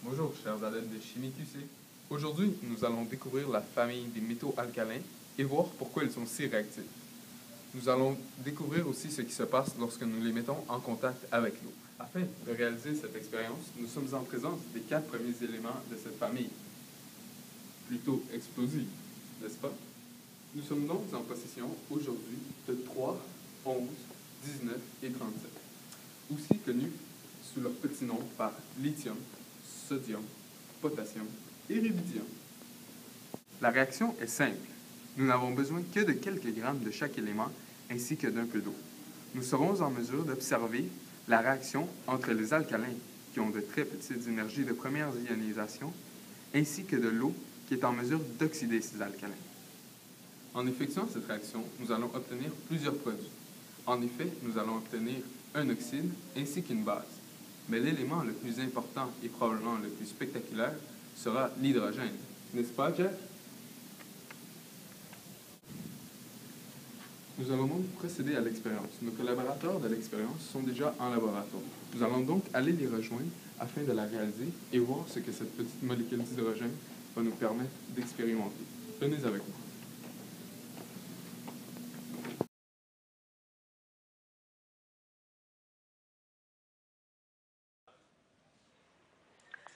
Bonjour, chers adeptes de Chimie QC. Aujourd'hui, nous allons découvrir la famille des métaux alcalins et voir pourquoi ils sont si réactifs. Nous allons découvrir aussi ce qui se passe lorsque nous les mettons en contact avec l'eau. Afin de réaliser cette expérience, nous sommes en présence des 4 premiers éléments de cette famille. Plutôt explosifs, n'est-ce pas? Nous sommes donc en possession aujourd'hui de 3, 11, 19 et 37, aussi connus sous leur petit nom par lithium, sodium, potassium et rubidium. La réaction est simple. Nous n'avons besoin que de quelques grammes de chaque élément ainsi que d'un peu d'eau. Nous serons en mesure d'observer la réaction entre les alcalins, qui ont de très petites énergies de première ionisation, ainsi que de l'eau qui est en mesure d'oxyder ces alcalins. En effectuant cette réaction, nous allons obtenir plusieurs produits. En effet, nous allons obtenir un oxyde ainsi qu'une base. Mais l'élément le plus important et probablement le plus spectaculaire sera l'hydrogène. N'est-ce pas, Jeff? Nous allons donc procéder à l'expérience. Nos collaborateurs de l'expérience sont déjà en laboratoire. Nous allons donc aller les rejoindre afin de la réaliser et voir ce que cette petite molécule d'hydrogène va nous permettre d'expérimenter. Venez avec moi.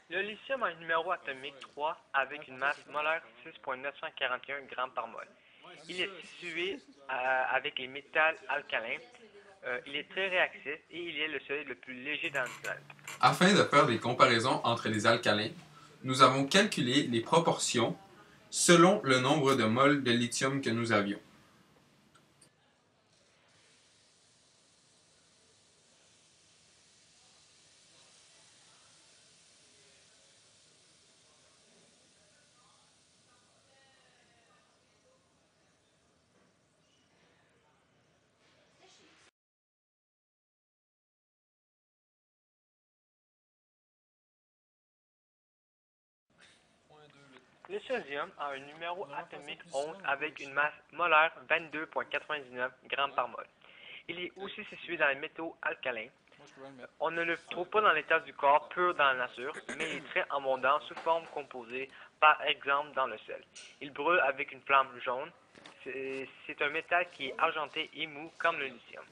Le lithium a un numéro atomique 3 avec une masse molaire 6,941 g par mol. Il est situé avec les métals alcalins. Il est très réactif et il est le solide le plus léger dans le planète. Afin de faire des comparaisons entre les alcalins, nous avons calculé les proportions selon le nombre de moles de lithium que nous avions. Le sodium a un numéro atomique 11 avec une masse molaire 22,99 g par mol. Il est aussi situé dans les métaux alcalins. On ne le trouve pas dans l'état du corps pur dans la nature, mais il est très abondant sous forme composée, par exemple dans le sel. Il brûle avec une flamme jaune. C'est un métal qui est argenté et mou comme le lithium.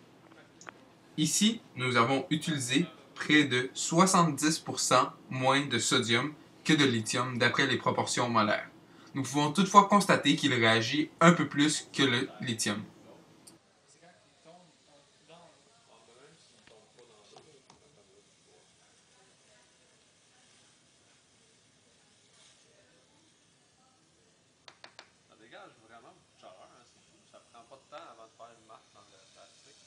Ici, nous avons utilisé près de 70% moins de sodium que de lithium d'après les proportions molaires. Nous pouvons toutefois constater qu'il réagit un peu plus que le lithium. Ça dégage vraiment beaucoup de chaleur, hein, c'est fou. Ça prend pas de temps avant de faire une marque dans le plastique.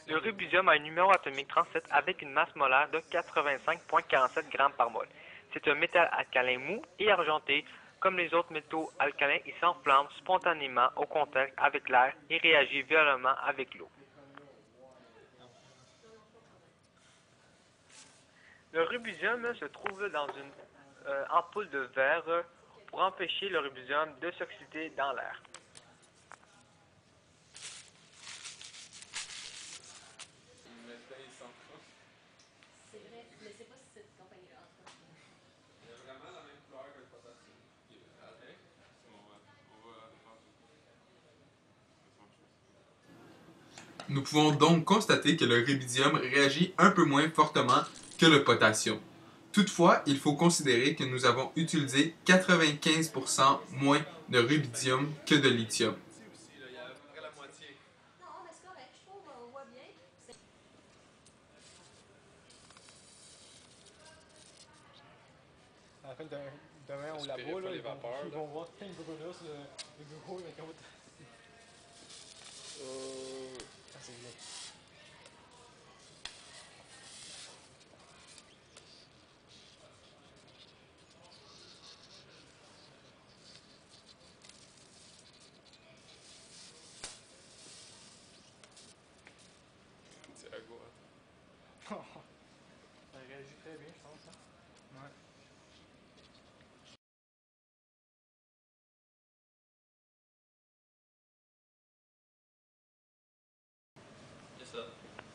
Le rubidium a un numéro atomique 37 avec une masse molaire de 85,47 g par mol. C'est un métal alcalin mou et argenté. Comme les autres métaux alcalins, il s'enflamme spontanément au contact avec l'air et réagit violemment avec l'eau. Le rubidium se trouve dans une ampoule de verre pour empêcher le rubidium de s'oxyder dans l'air. C'est vrai, mais c'est pas cette compagnie-là. Il y a vraiment la même couleur que le potassium. Nous pouvons donc constater que le rubidium réagit un peu moins fortement que le potassium. Toutefois, il faut considérer que nous avons utilisé 95% moins de rubidium que de lithium. Il y a à peu près la moitié. Non, mais c'est correct, je trouve, on voit bien. À la fin demain au labo, là, ils vont voir plein de brûlures sur le bureau avec autre. Ça, c'est bien. très bien, je pense. Hein? Ouais.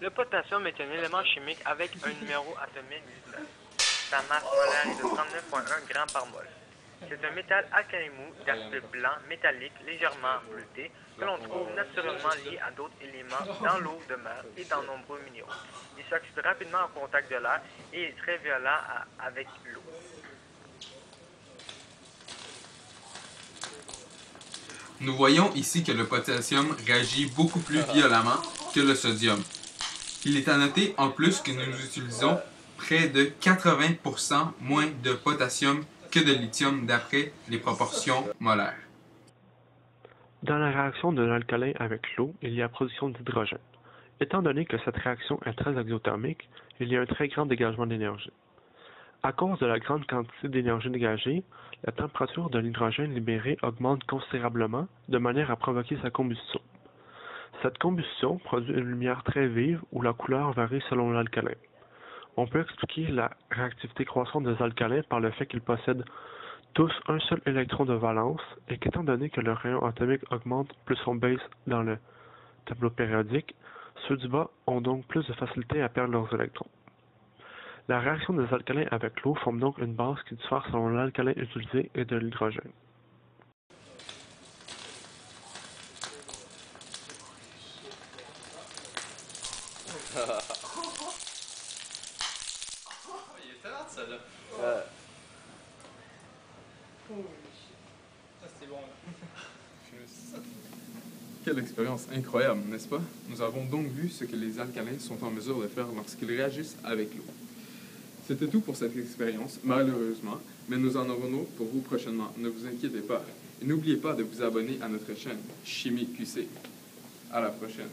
Le potassium est un élément chimique avec un numéro atomique 19. Sa masse molaire est de 39,1 g par mol. C'est un métal alcalin mou d'aspect blanc métallique légèrement bleuté que l'on trouve naturellement lié à d'autres éléments dans l'eau de mer et dans nombreux minéraux. Il s'oxyde rapidement au contact de l'air et est très violent avec l'eau. Nous voyons ici que le potassium réagit beaucoup plus violemment que le sodium. Il est à noter en plus que nous utilisons près de 80% moins de potassium que de lithium d'après les proportions molaires. Dans la réaction de l'alcalin avec l'eau, il y a production d'hydrogène. Étant donné que cette réaction est très exothermique, il y a un très grand dégagement d'énergie. À cause de la grande quantité d'énergie dégagée, la température de l'hydrogène libéré augmente considérablement de manière à provoquer sa combustion. Cette combustion produit une lumière très vive où la couleur varie selon l'alcalin. On peut expliquer la réactivité croissante des alcalins par le fait qu'ils possèdent tous un seul électron de valence et qu'étant donné que leur rayon atomique augmente plus on baisse dans le tableau périodique, ceux du bas ont donc plus de facilité à perdre leurs électrons. La réaction des alcalins avec l'eau forme donc une base qui diffère selon l'alcalin utilisé et de l'hydrogène. Il est talent, ça, là. Ça, c'était bon. Là. Quelle expérience incroyable, n'est-ce pas? Nous avons donc vu ce que les alcalins sont en mesure de faire lorsqu'ils réagissent avec l'eau. C'était tout pour cette expérience, malheureusement, mais nous en aurons d'autres pour vous prochainement. Ne vous inquiétez pas. Et n'oubliez pas de vous abonner à notre chaîne Chimie QC. À la prochaine.